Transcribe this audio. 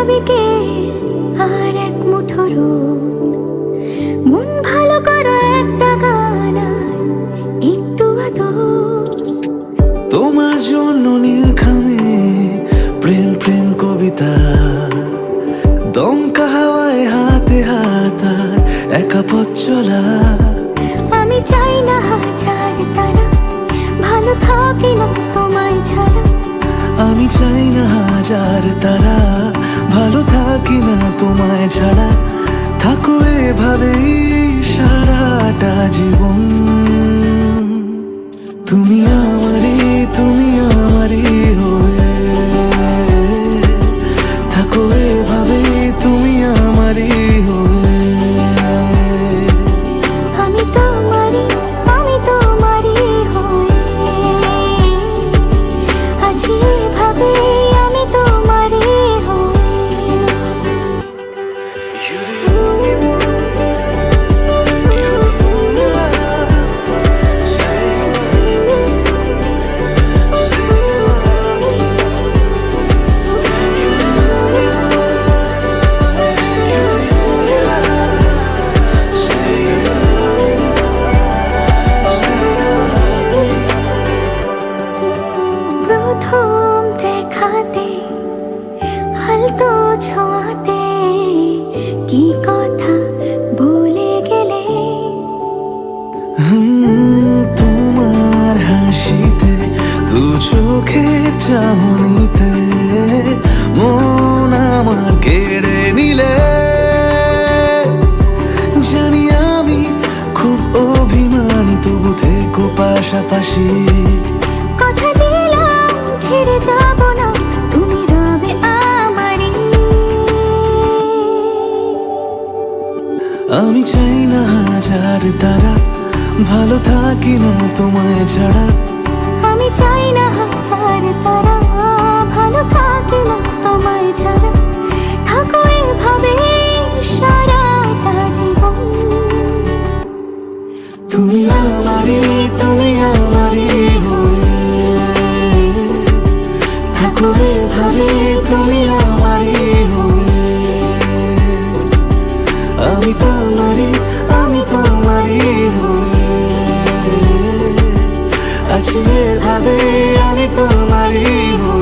বিকেল আর এক মুঠো রোদ, মন ভালো করা একটা গান আর একটু আদর। তোমার জন্য নীলখামে প্রেম প্রেম কবিতা, দমকা হাওয়ায় হাতে হাত আর একা পথ চলা। আমি চাই না হাজার তারা, ভালো থাকি না তোমায় ছাড়া। আমি চাই না হাজার তারা, ভালো থাকি না তোমায় ছাড়া। থাকো এভাবেই সারাটা জীবন। তুমি আমারই, তুমি আমারই হয়ে থাকো এভাবেই, তুমি আমারই হয়ে। আমি তোমারই, আমি তোমারই হয়ে আছি এভাবে, আমি তোমারই হয়ে। প্রথম দেখাতে আলতো ছোঁয়াতে কি কথা বলে গেলে। তোমার হাসিতে, দু চোখের চাহনিতে মন আমার কেড়ে নিলে। জানি আমি খুব অভিমানী, তবু থেকো পাশাপাশি। কথা দিলাম ছেড়ে যাব না, তুমি রবে আমারই। আমি চাই না হাজার তারা, ভালো থাকি না তোমায় ছাড়া। আমি চাই না হাজার তারা, ভালো থাকি না তোমায় ছাড়া। থাকো এভাবে সারাটা জীবন। তুমি আমারই, তুমি আমারই হয়ে থাকো এভাবে, তুমি আমারই হয়ে। আমি তোমারই, আমি তোমারই হয়ে আছি এভাবে, আমি তোমারই হয়ে।